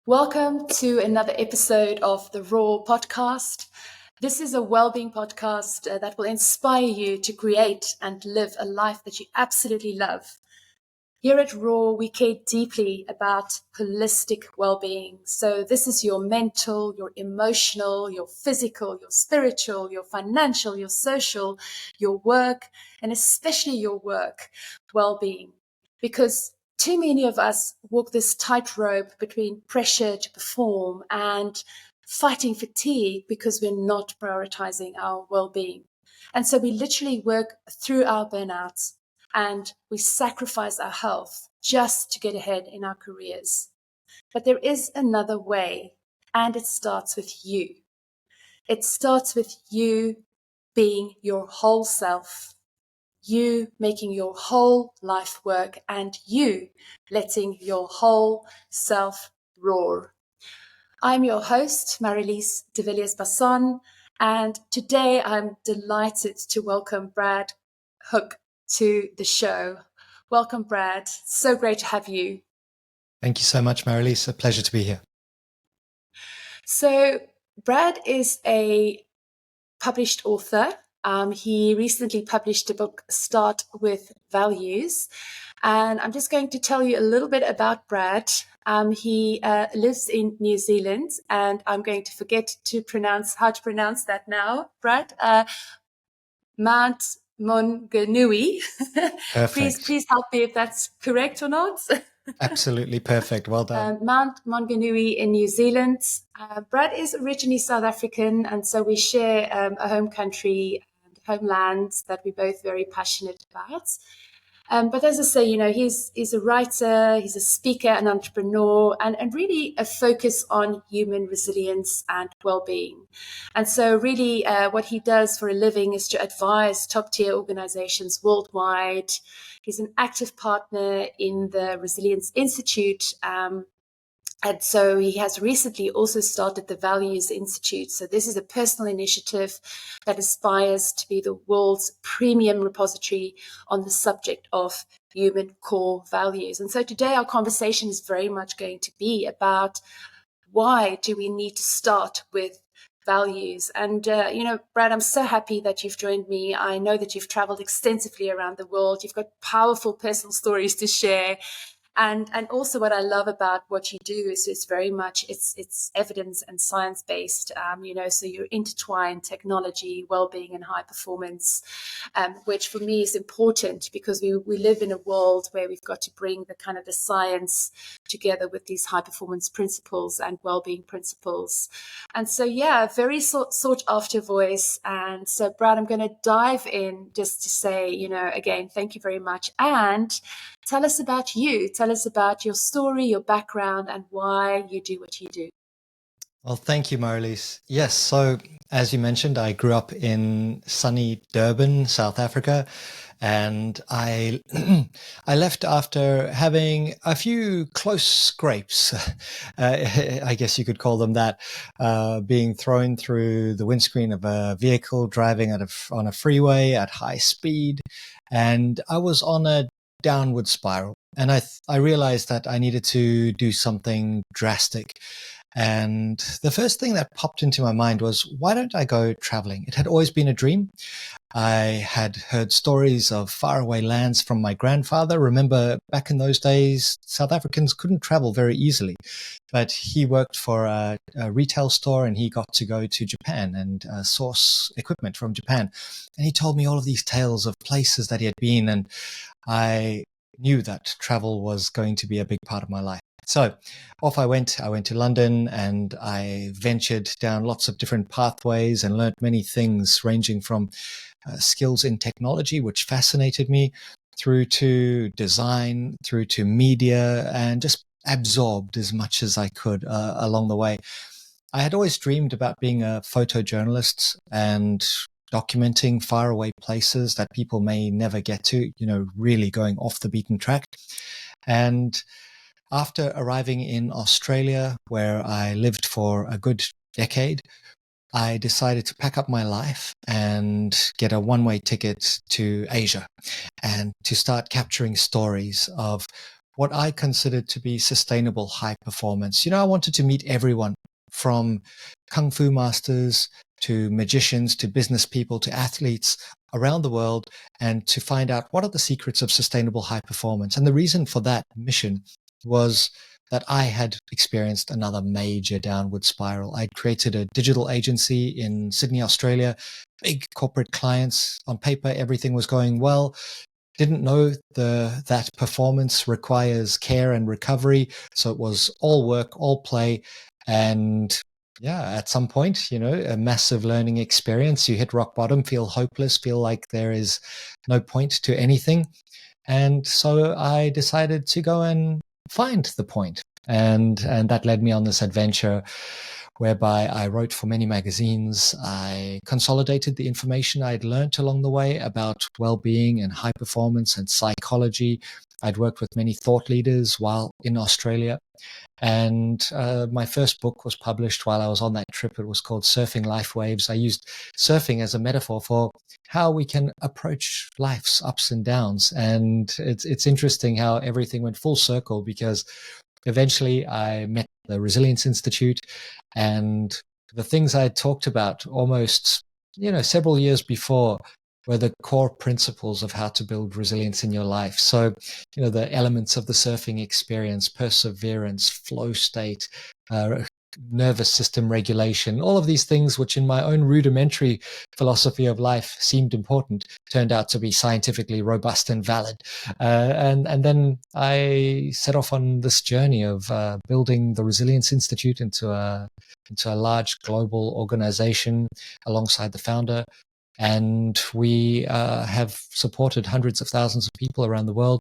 Welcome to another episode of the Raw podcast. This is a wellbeing podcast that will inspire you to create and live a life that you absolutely love. Here at Raw, we care deeply about holistic well-being. So this is your mental, your emotional, your physical, your spiritual, your financial, your social, your work, and especially your work well-being. Because too many of us walk this tightrope between pressure to perform and fighting fatigue because we're not prioritizing our well-being. And so we literally work through our burnouts and we sacrifice our health just to get ahead in our careers. But there is another way, and it starts with you. It starts with you being your whole self, you making your whole life work, and you letting your whole self roar. I'm your host, Marilise de Villiers-Basson, and today I'm delighted to welcome Brad Hook to the show. Welcome, Brad. So great to have you. Thank you so much, Marilise. A pleasure to be here. So Brad is a published author. He recently published a book, Start with Values. And I'm just going to tell you a little bit about Brad. He lives in New Zealand, and I'm going to forget to pronounce that now, Brad. Mount Maunganui. Perfect. Please help me if that's correct or not. Absolutely perfect. Well done. Mount Maunganui in New Zealand. Brad is originally South African, and so we share a home country and homeland that we're both very passionate about. But as I say, he's a writer, he's a speaker, an entrepreneur, and really a focus on human resilience and well-being. And so really what he does for a living is to advise top-tier organizations worldwide. He's an active partner in the Resilience Institute, and so he has recently also started the Values Institute. So this is a personal initiative that aspires to be the world's premium repository on the subject of human core values. And so today our conversation is very much going to be about why do we need to start with values. And, Brad, I'm so happy that you've joined me. I know that you've traveled extensively around the world. You've got powerful personal stories to share. And also what I love about what you do is it's very much, it's evidence and science based, so you intertwine technology, well-being and high performance, which for me is important because we live in a world where we've got to bring the kind of the science together with these high performance principles and well-being principles. And so, very sought after voice. And so, Brad, I'm going to dive in just to say, again, thank you very much. And tell us about you. Tell us about your story, your background, and why you do what you do. Well, thank you, Marilise. Yes, so as you mentioned, I grew up in sunny Durban, South Africa, and I I left after having a few close scrapes, I guess you could call them that, being thrown through the windscreen of a vehicle driving on a freeway at high speed, and I was on a downward spiral. And I realized that I needed to do something drastic. And the first thing that popped into my mind was, why don't I go traveling? It had always been a dream. I had heard stories of faraway lands from my grandfather. Remember, back in those days, South Africans couldn't travel very easily. But he worked for a retail store and he got to go to Japan and source equipment from Japan. And he told me all of these tales of places that he had been. And I knew that travel was going to be a big part of my life. So off I went. I went to London and I ventured down lots of different pathways and learned many things ranging from skills in technology, which fascinated me, through to design, through to media, and just absorbed as much as I could along the way. I had always dreamed about being a photojournalist and documenting faraway places that people may never get to, really going off the beaten track. And after arriving in Australia, where I lived for a good decade, I decided to pack up my life and get a one-way ticket to Asia and to start capturing stories of what I considered to be sustainable high performance. I wanted to meet everyone from kung fu masters to magicians to business people to athletes around the world, and to find out what are the secrets of sustainable high performance. And the reason for that mission was that I had experienced another major downward spiral. I'd created a digital agency in Sydney, Australia, big corporate clients. On paper, everything was going well. Didn't know that performance requires care and recovery. So it was all work, all play. And yeah, at some point, a massive learning experience. You hit rock bottom, feel hopeless, feel like there is no point to anything. And so I decided to go and find the point. And that led me on this adventure whereby I wrote for many magazines. I consolidated the information I'd learned along the way about well-being and high performance and psychology. I'd worked with many thought leaders while in Australia. And my first book was published while I was on that trip. It was called Surfing Life Waves. I used surfing as a metaphor for how we can approach life's ups and downs. And it's interesting how everything went full circle, because eventually I met the Resilience Institute, and the things I had talked about almost, several years before were the core principles of how to build resilience in your life. So, the elements of the surfing experience, perseverance, flow state, nervous system regulation, all of these things, which in my own rudimentary philosophy of life seemed important, turned out to be scientifically robust and valid. And then I set off on this journey of building the Resilience Institute into a large global organization alongside the founder. And we have supported hundreds of thousands of people around the world.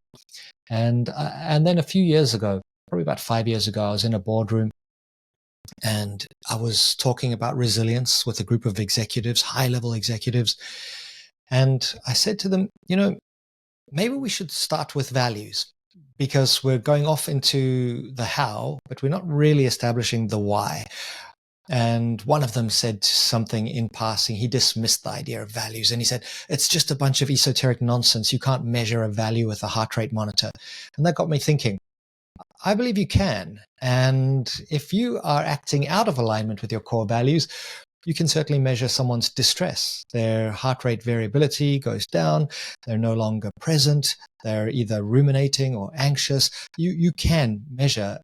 And then a few years ago, probably about 5 years ago, I was in a boardroom and I was talking about resilience with a group of executives, high-level executives. And I said to them, maybe we should start with values, because we're going off into the how, but we're not really establishing the why. And one of them said something in passing. He dismissed the idea of values and he said, it's just a bunch of esoteric nonsense. You can't measure a value with a heart rate monitor. And that got me thinking. I believe you can. And if you are acting out of alignment with your core values, you can certainly measure someone's distress. Their heart rate variability goes down. They're no longer present. They're either ruminating or anxious. You can measure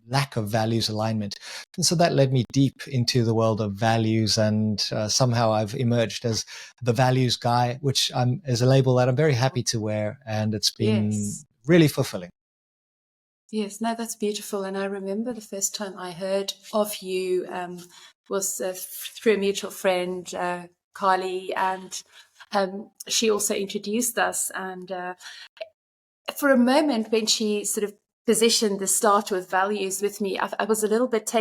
lack of values alignment. And so that led me deep into the world of values. And somehow I've emerged as the values guy, which is a label that I'm very happy to wear. And it's been really fulfilling. Yes, no, that's beautiful. And I remember the first time I heard of you was through a mutual friend, Carly, and she also introduced us. And for a moment, when she sort of positioned the start with values with me, I was a little bit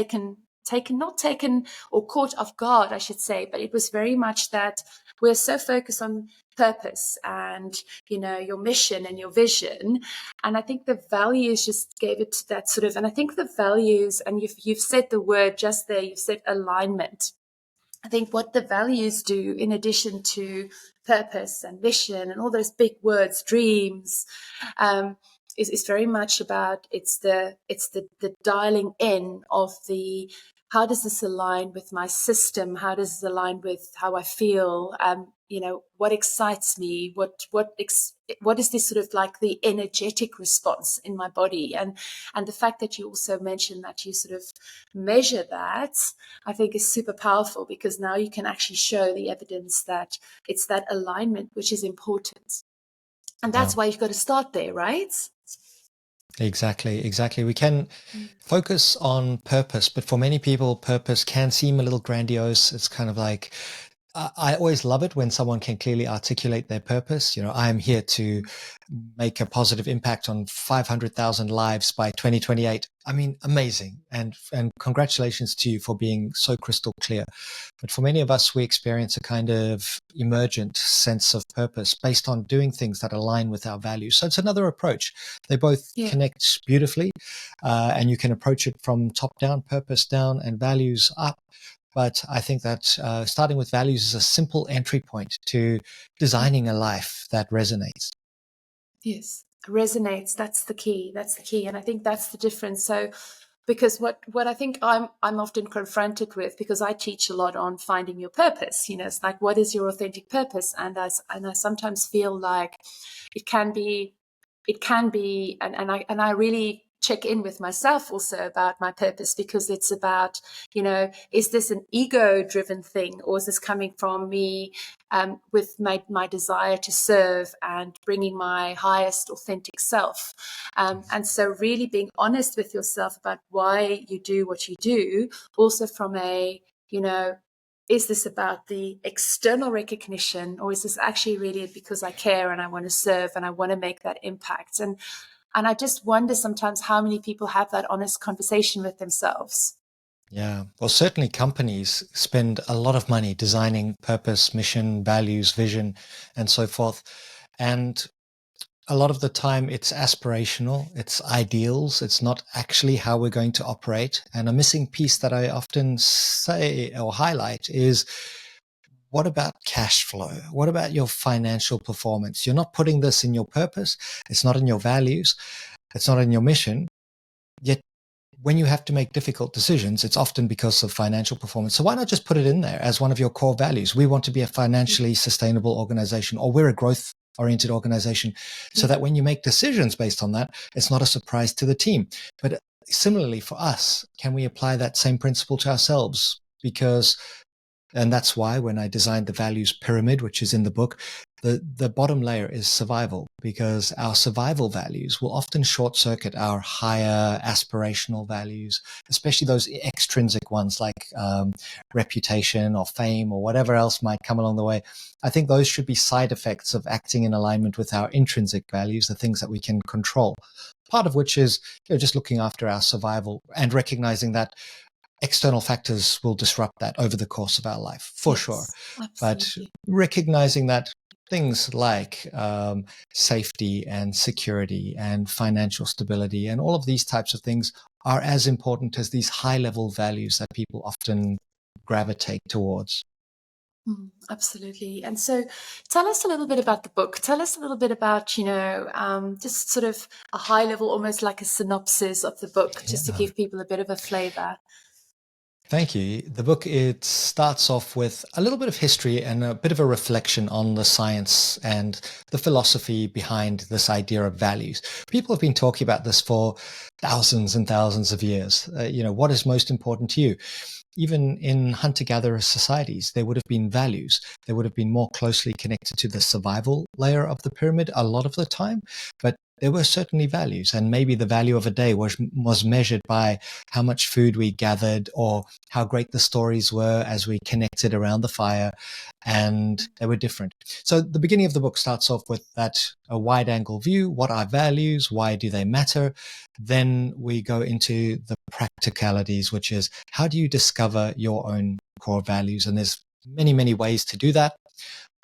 not taken or caught off guard, I should say, but it was very much that we're so focused on purpose and, your mission and your vision. And I think the values just gave it that sort of, and I think the values, and you've said the word just there, you've said alignment. I think what the values do, in addition to purpose and mission and all those big words, dreams, is very much about it's the dialing in of the how does this align with my system? How does this align with how I feel? What excites me? What is this sort of like the energetic response in my body? And the fact that you also mentioned that you sort of measure that, I think is super powerful, because now you can actually show the evidence that it's that alignment which is important. And that's why you've got to start there, right? Exactly. We can focus on purpose, but for many people, purpose can seem a little grandiose. It's kind of like, I always love it when someone can clearly articulate their purpose. I'm here to make a positive impact on 500,000 lives by 2028. I mean, amazing. And congratulations to you for being so crystal clear. But for many of us, we experience a kind of emergent sense of purpose based on doing things that align with our values. So it's another approach. They both connect beautifully, and you can approach it from top down, purpose down, and values up. But I think that starting with values is a simple entry point to designing a life that resonates. Yes. resonates. That's the key. That's the key. And I think that's the difference. So because what I think I'm often confronted with, because I teach a lot on finding your purpose, it's like, what is your authentic purpose? And I sometimes feel like it can be and I really check in with myself also about my purpose, because it's about, is this an ego driven thing, or is this coming from me, with my desire to serve and bringing my highest authentic self. And so really being honest with yourself about why you do what you do, also from is this about the external recognition, or is this actually really because I care and I want to serve and I want to make that impact? And I just wonder sometimes how many people have that honest conversation with themselves. Yeah. Well, certainly companies spend a lot of money designing purpose, mission, values, vision, and so forth. And a lot of the time it's aspirational, it's ideals, it's not actually how we're going to operate. And a missing piece that I often say or highlight is, what about cash flow? What about your financial performance? You're not putting this in your purpose. It's not in your values. It's not in your mission. Yet when you have to make difficult decisions, it's often because of financial performance. So why not just put it in there as one of your core values? We want to be a financially sustainable organization, or we're a growth oriented organization, so that when you make decisions based on that, it's not a surprise to the team. But similarly for us, can we apply that same principle to ourselves? And that's why when I designed the values pyramid, which is in the book, the bottom layer is survival, because our survival values will often short circuit our higher aspirational values, especially those extrinsic ones like reputation or fame or whatever else might come along the way. I think those should be side effects of acting in alignment with our intrinsic values, the things that we can control. Part of which is just looking after our survival and recognizing that external factors will disrupt that over the course of our life, for sure. But Absolutely. recognizing that things like safety and security and financial stability and all of these types of things are as important as these high-level values that people often gravitate towards. Absolutely. And so tell us a little bit about the book. Tell us a little bit about, just sort of a high level, almost like a synopsis of the book, just to Yeah. give people a bit of a flavor. Thank you. The book, it starts off with a little bit of history and a bit of a reflection on the science and the philosophy behind this idea of values. People have been talking about this for thousands and thousands of years. What is most important to you? Even in hunter-gatherer societies, there would have been values. They would have been more closely connected to the survival layer of the pyramid a lot of the time, but there were certainly values, and maybe the value of a day was measured by how much food we gathered or how great the stories were as we connected around the fire, and they were different. So the beginning of the book starts off with a wide angle view. What are values? Why do they matter? Then we go into the practicalities, which is, how do you discover your own core values? And there's many, many ways to do that.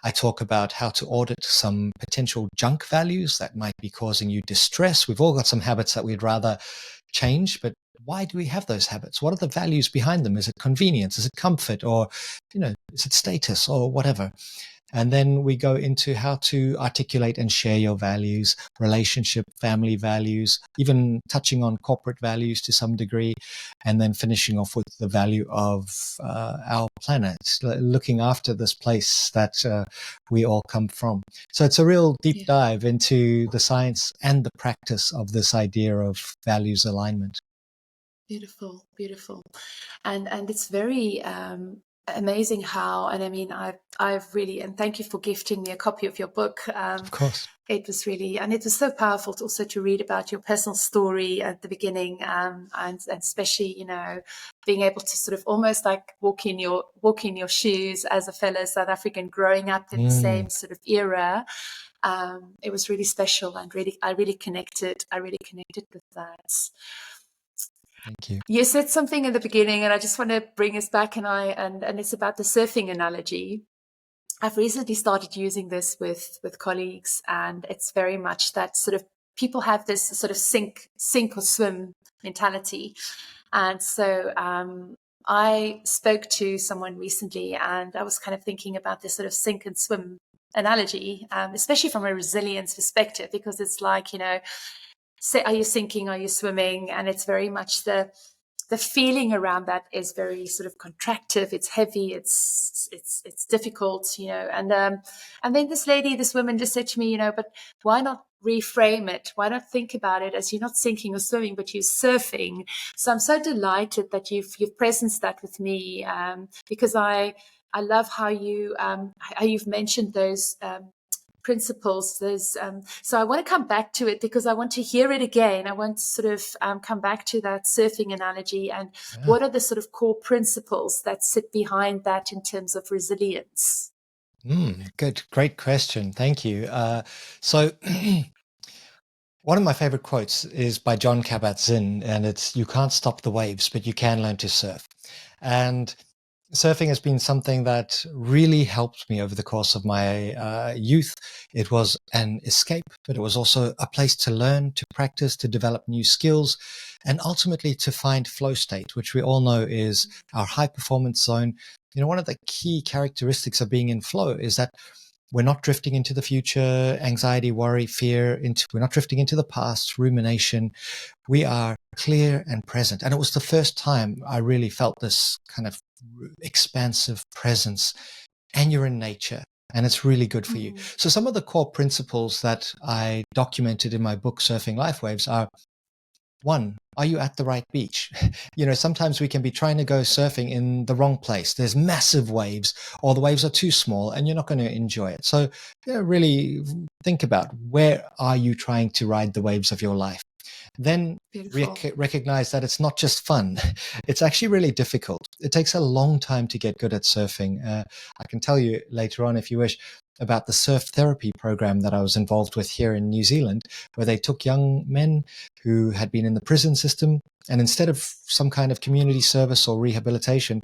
I talk about how to audit some potential junk values that might be causing you distress. We've all got some habits that we'd rather change, but why do we have those habits? What are the values behind them? Is it convenience? Is it comfort? Or, is it status or whatever? And then we go into how to articulate and share your values, relationship, family values, even touching on corporate values to some degree, and then finishing off with the value of our planet, looking after this place that we all come from. So it's a real deep dive into the science and the practice of this idea of values alignment. Beautiful, beautiful. And it's very amazing how, and I mean, I've really, and thank you for gifting me a copy of your book. Of course. It was really, and it was so powerful also to read about your personal story at the beginning, and especially, being able to sort of almost like walk in your shoes as a fellow South African growing up in the same sort of era. It was really special, and I really connected with that. Thank you. You said something in the beginning, and I just want to bring us back, and it's about the surfing analogy. I've recently started using this with colleagues, and it's very much that sort of people have this sort of sink or swim mentality. And so I spoke to someone recently, and I was kind of thinking about this sort of sink and swim analogy, especially from a resilience perspective, because it's like, say, are you sinking, are you swimming? And it's very much the feeling around that is very sort of contractive. It's heavy. It's difficult, and then this woman just said to me, but why not reframe it? Why not think about it as you're not sinking or swimming, but you're surfing? So I'm so delighted that you've presenced that with me, because I love how you've mentioned those principles. So I want to come back to it because I want to hear it again. I want to sort of come back to that surfing analogy and what are the sort of core principles that sit behind that in terms of resilience? Good, great question. Thank you. So one of my favorite quotes is by John Kabat-Zinn, and it's, "You can't stop the waves, but you can learn to surf." And surfing has been something that really helped me over the course of my youth. It was an escape, but it was also a place to learn, to practice, to develop new skills, and ultimately to find flow state, which we all know is our high performance zone. One of the key characteristics of being in flow is that we're not drifting into the future, anxiety, worry, fear. We're not drifting into the past, rumination. We are clear and present. And it was the first time I really felt this kind of expansive presence, and you're in nature, and it's really good for you. So some of the core principles that I documented in my book, Surfing Life Waves, are: one, are you at the right beach? Sometimes we can be trying to go surfing in the wrong place. There's massive waves, or the waves are too small, and you're not going to enjoy it. So really think about, where are you trying to ride the waves of your life? Then recognize that it's not just fun. It's actually really difficult. It takes a long time to get good at surfing. I can tell you later on, if you wish, about the surf therapy program that I was involved with here in New Zealand, where they took young men who had been in the prison system, and instead of some kind of community service or rehabilitation,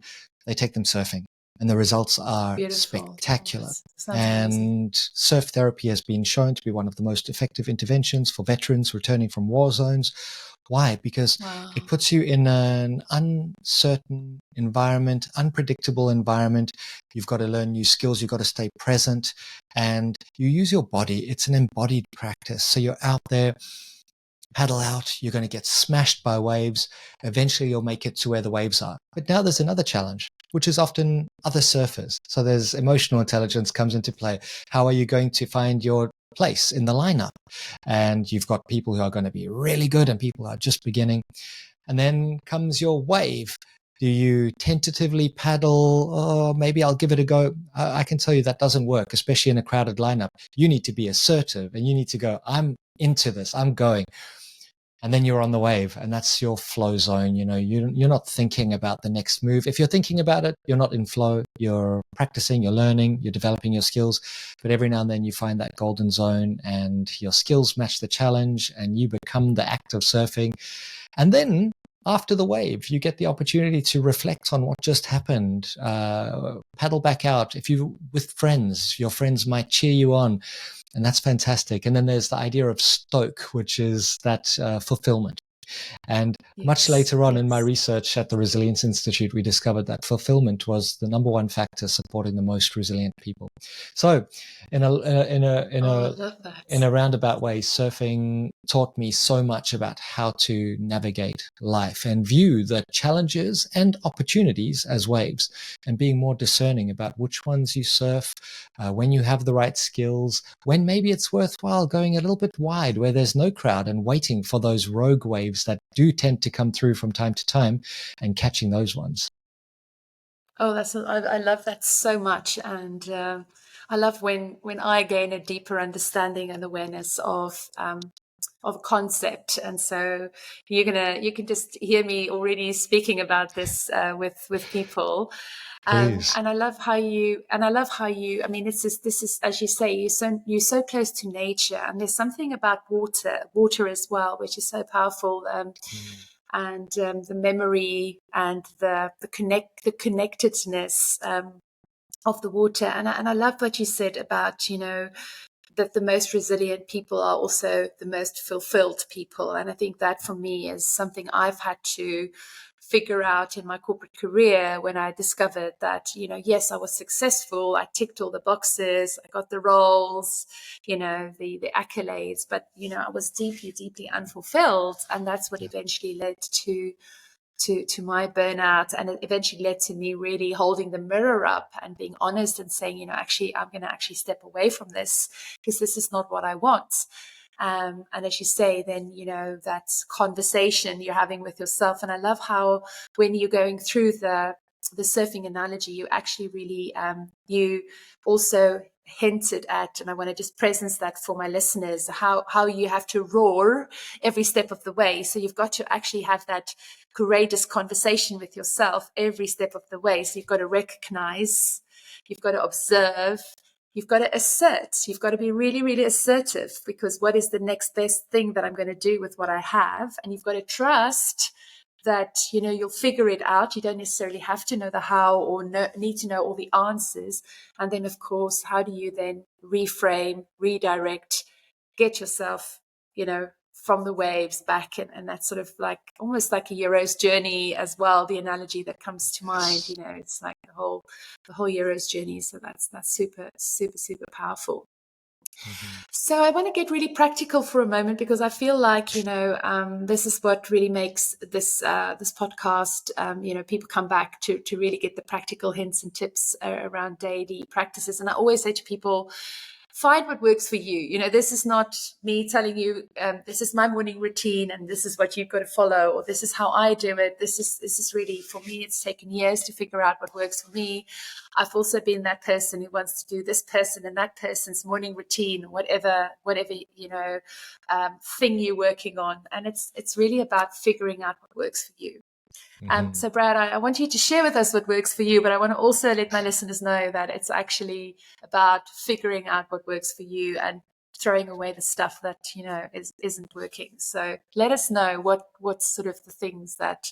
they take them surfing. And the results are spectacular. And surf therapy has been shown to be one of the most effective interventions for veterans returning from war zones. Why? Because it puts you in an uncertain environment, unpredictable environment. You've got to learn new skills. You've got to stay present, and you use your body. It's an embodied practice. So you're out there, paddle out, you're going to get smashed by waves. Eventually you'll make it to where the waves are. But now there's another challenge, which is often other surfers. So there's emotional intelligence comes into play. How are you going to find your place in the lineup? And you've got people who are going to be really good and people who are just beginning. And then comes your wave. Do you tentatively paddle? Oh, maybe I'll give it a go. I can tell you that doesn't work, especially in a crowded lineup. You need to be assertive and you need to go, I'm into this, I'm going. And then you're on the wave, and that's your flow zone. You're not thinking about the next move. If you're thinking about it, you're not in flow. You're practicing, you're learning, you're developing your skills. But every now and then you find that golden zone and your skills match the challenge and you become the act of surfing. And then after the wave, you get the opportunity to reflect on what just happened, paddle back out. If you're with friends, your friends might cheer you on. And that's fantastic. And then there's the idea of stoke, which is that fulfillment. And much later on in my research at the Resilience Institute, we discovered that fulfillment was the number one factor supporting the most resilient people. So in a roundabout way, surfing taught me so much about how to navigate life and view the challenges and opportunities as waves, and being more discerning about which ones you surf, when you have the right skills, when maybe it's worthwhile going a little bit wide where there's no crowd and waiting for those rogue waves that do tend to come through from time to time, and catching those ones. Oh, I love that so much. And I love when I gain a deeper understanding and awareness of concept. And so you can just hear me already speaking about this with people. And I love how you, I mean, this is, as you say, you're so close to nature, and there's something about water as well, which is so powerful. And the memory and the connectedness of the water. And I love what you said about, that the most resilient people are also the most fulfilled people. And I think that for me is something I've had to figure out in my corporate career when I discovered that, yes, I was successful. I ticked all the boxes. I got the roles, the accolades, but, I was deeply, deeply unfulfilled. And that's what eventually led to my burnout. And it eventually led to me really holding the mirror up and being honest and saying, actually, I'm going to actually step away from this because this is not what I want. And as you say, then, that conversation you're having with yourself. And I love how when you're going through the surfing analogy, you actually really, you also hinted at, and I want to just presence that for my listeners, how you have to roar every step of the way. So you've got to actually have that courageous conversation with yourself every step of the way. So you've got to recognize, you've got to observe, you've got to assert, you've got to be really, really assertive, because what is the next best thing that I'm going to do with what I have? And you've got to trust that, you'll figure it out. You don't necessarily have to know the how or need to know all the answers. And then, of course, how do you then reframe, redirect, get yourself, from the waves back? And that's sort of like almost like a hero's journey as well. The analogy that comes to mind, it's like the whole hero's journey. So that's super, super, super powerful. Mm-hmm. So I want to get really practical for a moment, because I feel like, this is what really makes this podcast, people come back to really get the practical hints and tips around daily practices. And I always say to people, find what works for you. This is not me telling you, this is my morning routine and this is what you've got to follow, or this is how I do it. This is really, for me, it's taken years to figure out what works for me. I've also been that person who wants to do this person and that person's morning routine, whatever, thing you're working on. And it's really about figuring out what works for you. So Brad, I want you to share with us what works for you, but I want to also let my listeners know that it's actually about figuring out what works for you and throwing away the stuff that, isn't working. So let us know what's sort of the things that,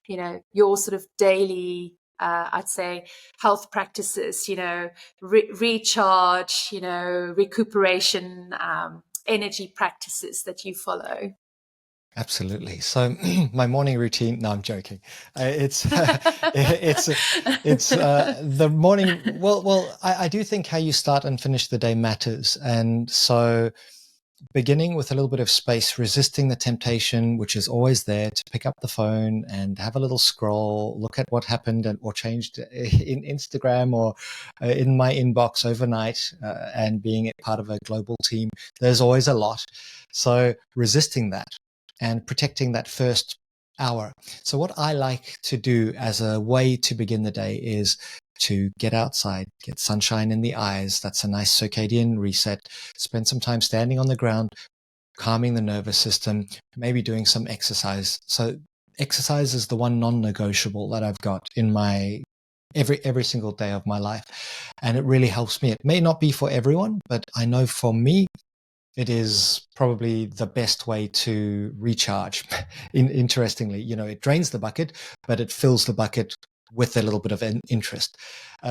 your sort of daily, I'd say, health practices, recharge, recuperation, energy practices that you follow. Absolutely. So my morning routine, no, I'm joking. It's the morning. Well, I do think how you start and finish the day matters. And so beginning with a little bit of space, resisting the temptation, which is always there, to pick up the phone and have a little scroll, look at what happened or changed in Instagram or in my inbox overnight, and being part of a global team, there's always a lot. So resisting that and protecting that first hour. So what I like to do as a way to begin the day is to get outside, get sunshine in the eyes. That's a nice circadian reset. Spend some time standing on the ground, calming the nervous system, maybe doing some exercise. So exercise is the one non-negotiable that I've got in my every single day of my life. And it really helps me. It may not be for everyone, but I know for me, it is probably the best way to recharge. Interestingly, it drains the bucket, but it fills the bucket with a little bit of interest.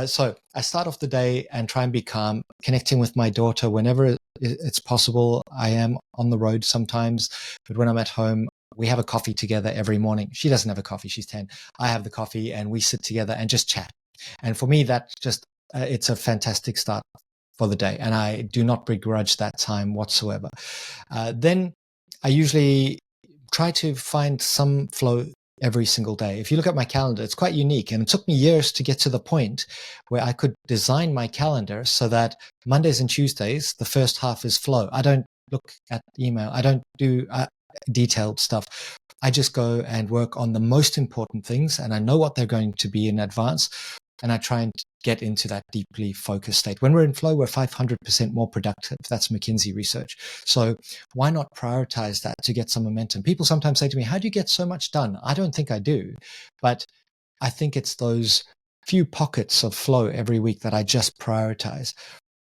So I start off the day and try and be calm, connecting with my daughter whenever it's possible. I am on the road sometimes, but when I'm at home, we have a coffee together every morning. She doesn't have a coffee. She's 10. I have the coffee and we sit together and just chat. And for me, that just, it's a fantastic start for the day, and I do not begrudge that time whatsoever. Then I usually try to find some flow every single day. If you look at my calendar, it's quite unique, and it took me years to get to the point where I could design my calendar so that Mondays and Tuesdays, the first half is flow. I don't look at email. I don't do detailed stuff. I just go and work on the most important things, and I know what they're going to be in advance. And I try and get into that deeply focused state. When we're in flow, we're 500% more productive. That's McKinsey research. So why not prioritize that to get some momentum? People sometimes say to me, how do you get so much done? I don't think I do, but I think it's those few pockets of flow every week that I just prioritize.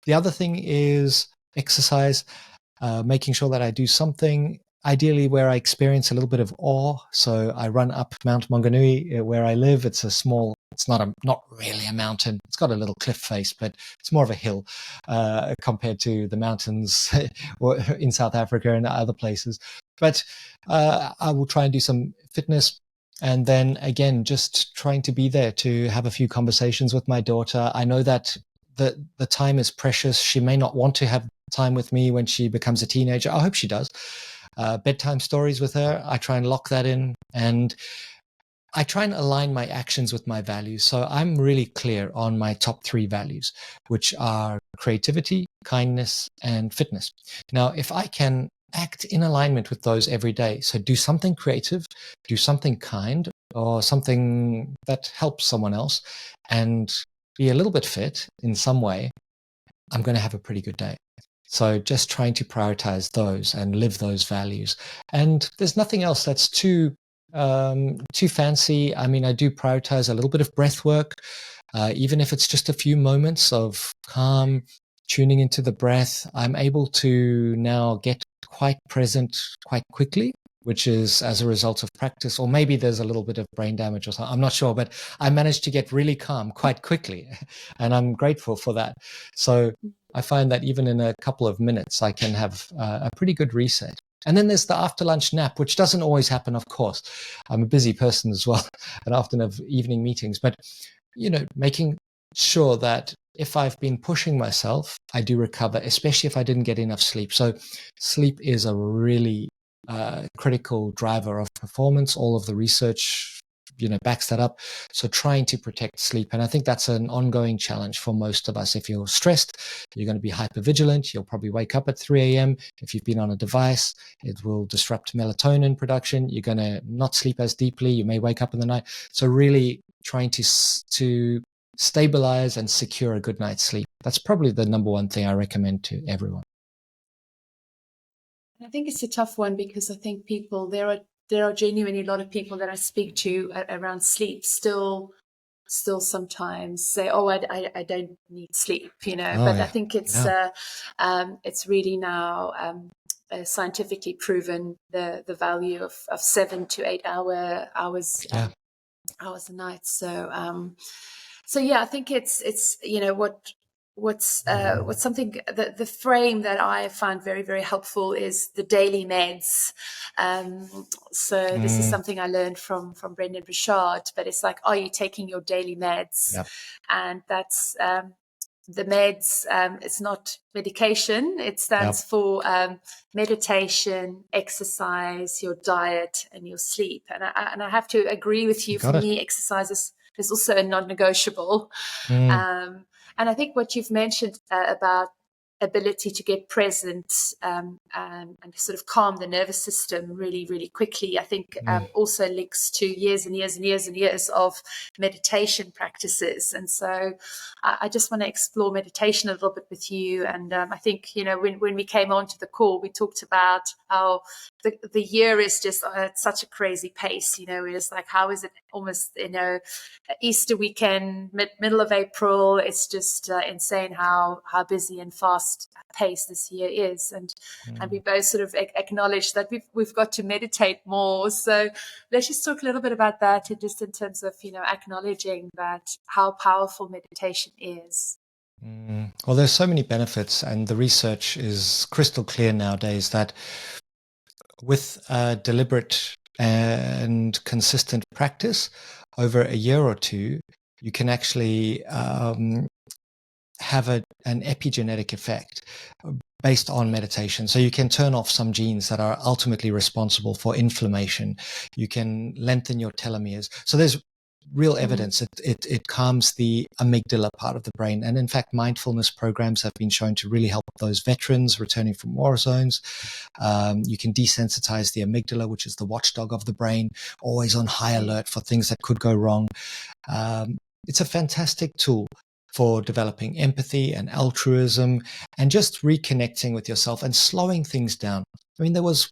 The other thing is exercise, making sure that I do something ideally where I experience a little bit of awe. So I run up Mount Maunganui where I live. It's a small, it's not really a mountain. It's got a little cliff face, but it's more of a hill compared to the mountains in South Africa and other places. But I will try and do some fitness. And then again, just trying to be there to have a few conversations with my daughter. I know that the time is precious. She may not want to have time with me when she becomes a teenager. I hope she does. Bedtime stories with her, I try and lock that in. And I try and align my actions with my values. So I'm really clear on my top 3 values, which are creativity, kindness, and fitness. Now, if I can act in alignment with those every day, so do something creative, do something kind, or something that helps someone else, and be a little bit fit in some way, I'm going to have a pretty good day. So just trying to prioritize those and live those values. And there's nothing else that's too fancy. I mean, I do prioritize a little bit of breath work, even if it's just a few moments of calm, tuning into the breath. I'm able to now get quite present quite quickly, which is as a result of practice, or maybe there's a little bit of brain damage or something. I'm not sure, but I managed to get really calm quite quickly, and I'm grateful for that. So I find that even in a couple of minutes, I can have a pretty good reset. And then there's the after lunch nap, which doesn't always happen, of course. I'm a busy person as well, and often have evening meetings. But, making sure that if I've been pushing myself, I do recover, especially if I didn't get enough sleep. So sleep is a really critical driver of performance. All of the research backs that up. So trying to protect sleep. And I think that's an ongoing challenge for most of us. If you're stressed, you're going to be hypervigilant. You'll probably wake up at 3 a.m. If you've been on a device, it will disrupt melatonin production. You're going to not sleep as deeply. You may wake up in the night. So really trying to stabilize and secure a good night's sleep. That's probably the number one thing I recommend to everyone. I think it's a tough one because I think there are genuinely a lot of people that I speak to around sleep still sometimes say, "Oh, I don't need sleep," But Yeah. I think it's really now scientifically proven the value of 7 to 8 hours a night. So yeah, I think it's what's something that the frame that I find very, very helpful is the daily meds. So this is something I learned from Brendan Burchard, but it's like, are you taking your daily meds? Yep. And that's the meds. It's not medication. It stands for meditation, exercise, your diet, and your sleep. And I have to agree with you. For me, exercise is also a non-negotiable. And I think what you've mentioned about ability to get present and sort of calm the nervous system really, really quickly, I think also links to years and years and years and years of meditation practices. And so I just want to explore meditation a little bit with you. And I think, when we came onto the call, we talked about how the year is just at such a crazy pace. It's like, how is it almost, Easter weekend, middle of April? It's just insane how busy and fast pace this year is, and we both sort of acknowledge that we've got to meditate more. So let's just talk a little bit about that, and just in terms of acknowledging that how powerful meditation is. Well, there's so many benefits, and the research is crystal clear nowadays that with deliberate and consistent practice over a year or two, you can actually have an epigenetic effect based on meditation. So you can turn off some genes that are ultimately responsible for inflammation. You can lengthen your telomeres. So there's real evidence. It calms the amygdala part of the brain. And in fact, mindfulness programs have been shown to really help those veterans returning from war zones. You can desensitize the amygdala, which is the watchdog of the brain, always on high alert for things that could go wrong. It's a fantastic tool for developing empathy and altruism and just reconnecting with yourself and slowing things down. I mean, there was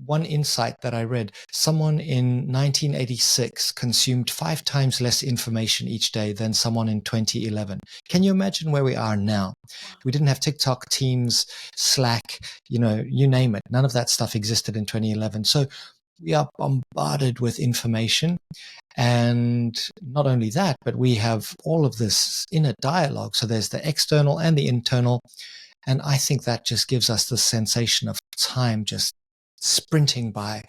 one insight that I read. Someone in 1986 consumed 5 times less information each day than someone in 2011. Can you imagine where we are now? We didn't have TikTok, Teams, Slack, you name it. None of that stuff existed in 2011. So we are bombarded with information. And not only that, but we have all of this inner dialogue. So there's the external and the internal. And I think that just gives us the sensation of time just sprinting by.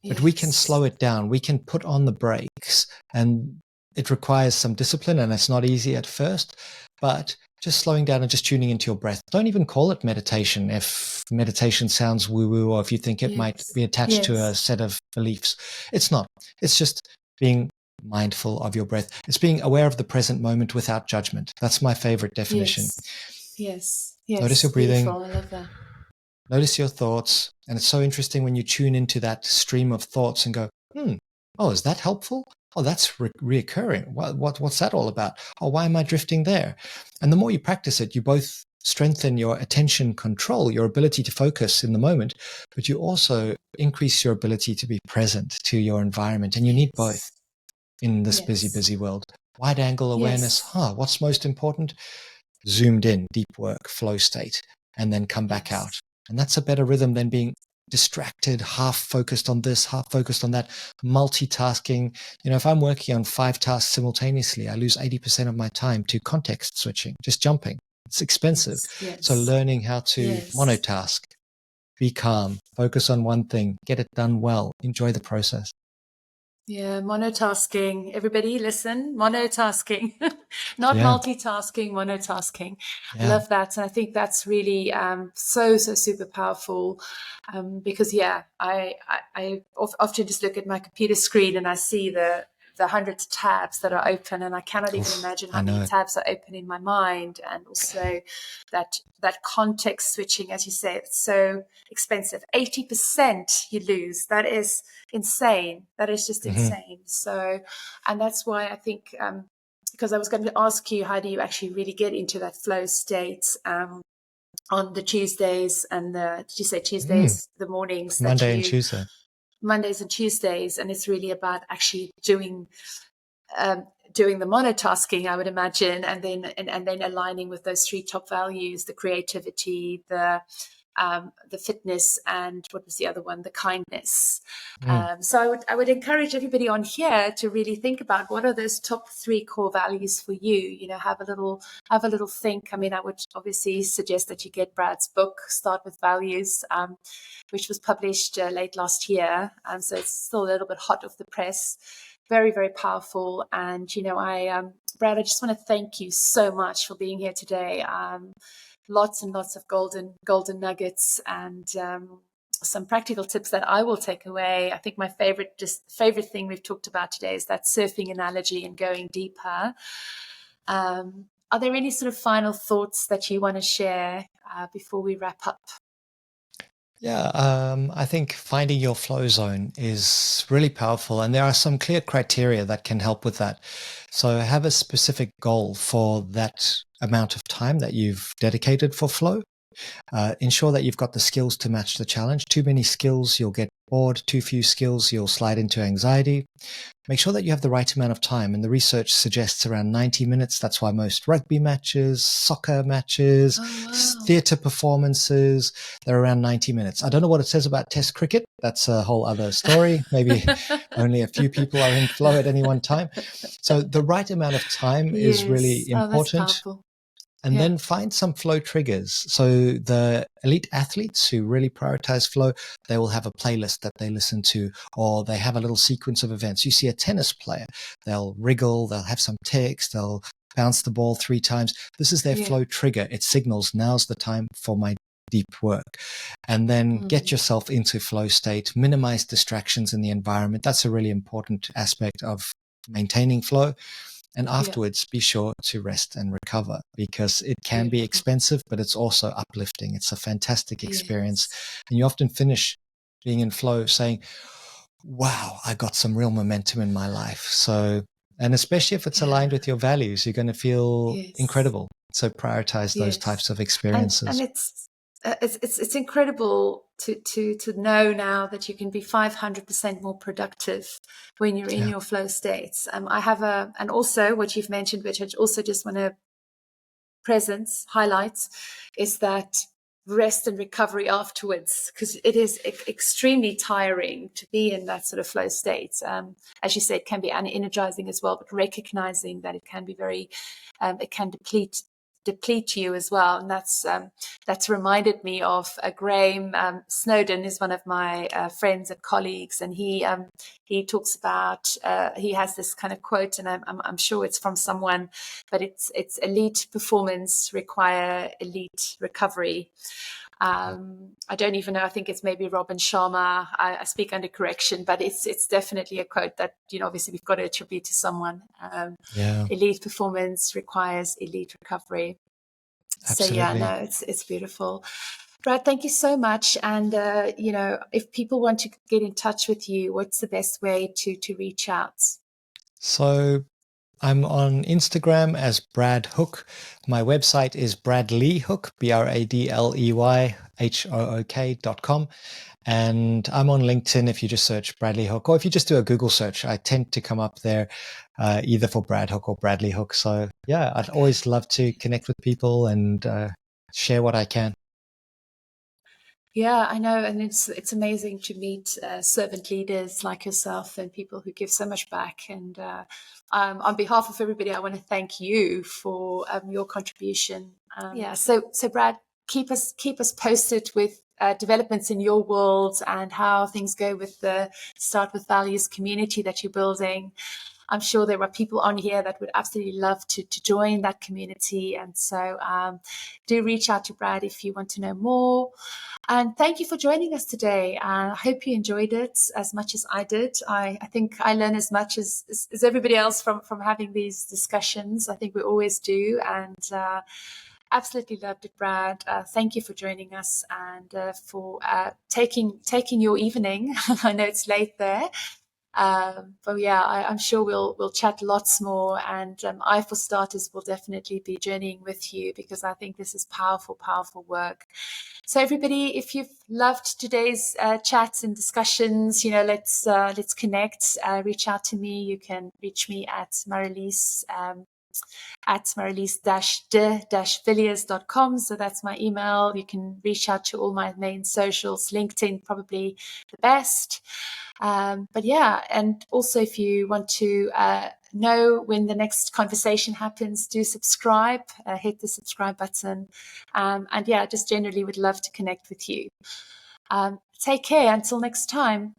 but we can Yes. slow it down. We can put on the brakes, and it requires some discipline, and it's not easy at first, but just slowing down and just tuning into your breath. Don't even call it meditation if meditation sounds woo-woo, or if you think it might Yes. be attached to a Yes. set of beliefs. It's not. It's just being mindful of your breath. It's being aware of the present moment without judgment. That's my favorite definition. Yes. Yes. Notice Yes. your breathing, Beautiful. I love that. notice your thoughts. And it's so interesting when you tune into that stream of thoughts and go, oh, is that helpful? Oh, that's reoccurring. What's that all about? Oh, why am I drifting there? And the more you practice it, you both strengthen your attention control, your ability to focus in the moment, but you also increase your ability to be present to your environment. And you need both Yes. in this busy, Yes. busy world. Wide angle awareness. Yes. What's most important? Zoomed in, deep work, flow state, and then come back out. Yes. And that's a better rhythm than being distracted, half focused on this, half focused on that, multitasking. If I'm working on 5 tasks simultaneously, I lose 80% of my time to context switching, just jumping. It's expensive. Yes. So Yes. learning how to Yes. monotask, be calm, focus on one thing, get it done well, enjoy the process. Yeah, monotasking. Everybody listen, monotasking, not Yeah. multitasking, monotasking. I Yeah. love that. And I think that's really so super powerful because, yeah, I often just look at my computer screen and I see the hundreds of tabs that are open, and I cannot even Oof, imagine I how many know. tabs are open in my mind. And also that context switching, as you say, it's so expensive. 80% you lose. That is insane. That is just Mm-hmm. insane. So, and that's why I think, because I was going to ask you, how do you actually really get into that flow state on the Tuesdays and did you say Tuesdays, the mornings that Monday and you, Tuesday. Mondays and Tuesdays, and it's really about actually doing the monotasking, I would imagine, and then aligning with those 3 top values: the creativity, the fitness, and what was the other one? The kindness. So I would encourage everybody on here to really think about what are those top 3 core values for you. Have a little think. I mean, I would obviously suggest that you get Brad's book, Start with Values, which was published late last year. So it's still a little bit hot off the press. Very, very powerful. And, Brad, I just want to thank you so much for being here today. Lots and lots of golden nuggets and some practical tips that I will take away. I think my favorite thing we've talked about today is that surfing analogy and going deeper. Are there any sort of final thoughts that you want to share before we wrap up? Yeah, I think finding your flow zone is really powerful, and there are some clear criteria that can help with that. So have a specific goal for that amount of time that you've dedicated for flow. Ensure that you've got the skills to match the challenge. Too many skills, you'll get bored. Too few skills, you'll slide into anxiety. Make sure that you have the right amount of time. And the research suggests around 90 minutes. That's why most rugby matches, soccer matches, Oh, wow. theatre performances, they're around 90 minutes. I don't know what it says about Test cricket. That's a whole other story. Maybe only a few people are in flow at any one time. So the right amount of time is really Yes. Oh, that's important. powerful. And Yeah. then find some flow triggers. So the elite athletes who really prioritize flow, they will have a playlist that they listen to, or they have a little sequence of events. You see a tennis player, they'll wriggle, they'll have some text, they'll bounce the ball 3 times. This is their Yeah. flow trigger. It signals now's the time for my deep work. And then get yourself into flow state, minimize distractions in the environment. That's a really important aspect of maintaining flow. And afterwards, be sure to rest and recover, because it can be Beautiful. expensive, but it's also uplifting. It's a fantastic experience. Yes. And you often finish being in flow saying, wow, I got some real momentum in my life. So, and especially if it's aligned Yeah. with your values, you're going to feel Yes. incredible. So prioritize those Yes. types of And experiences. it's incredible to know now that you can be 500% more productive when you're in Yeah. your flow states. I have and also what you've mentioned, which I also just want to highlights, is that rest and recovery afterwards, because it is extremely tiring to be in that sort of flow state. As you said, it can be energizing as well, but recognizing that it can be very, it can deplete deplete you as well. And that's reminded me of Graham Snowden is one of my friends and colleagues, and he talks about he has this kind of quote, and I'm sure it's from someone, but it's elite performance require elite recovery. I don't even know. I think it's maybe Robin Sharma. I speak under correction, but it's definitely a quote that, obviously we've got to attribute to someone. Elite performance requires elite recovery. Absolutely. So yeah, no, it's beautiful. Brad, thank you so much. And if people want to get in touch with you, what's the best way to reach out? So I'm on Instagram as Brad Hook. My website is bradleyhook, BradleyHook.com. And I'm on LinkedIn if you just search Bradley Hook, or if you just do a Google search, I tend to come up there either for Brad Hook or Bradley Hook. So yeah, I'd always love to connect with people and share what I can. Yeah, I know. And it's amazing to meet servant leaders like yourself and people who give so much back. And on behalf of everybody, I want to thank you for your contribution. So Brad, keep us posted with developments in your world and how things go with the Start With Values community that you're building. I'm sure there are people on here that would absolutely love to join that community. And so do reach out to Brad if you want to know more. And thank you for joining us today. I hope you enjoyed it as much as I did. I think I learn as much as everybody else from having these discussions. I think we always do. And absolutely loved it, Brad. Thank you for joining us and for taking your evening. I know it's late there. But yeah, I'm sure we'll chat lots more, and I, for starters, will definitely be journeying with you because I think this is powerful work. So everybody, if you've loved today's chats and discussions, let's connect. Reach out to me. You can reach me at Marilise. At marilise-de-villiers.com. So that's my email. You can reach out to all my main socials, LinkedIn probably the best. But yeah, and also if you want to know when the next conversation happens, do subscribe, hit the subscribe button. And yeah, just generally would love to connect with you. Take care until next time.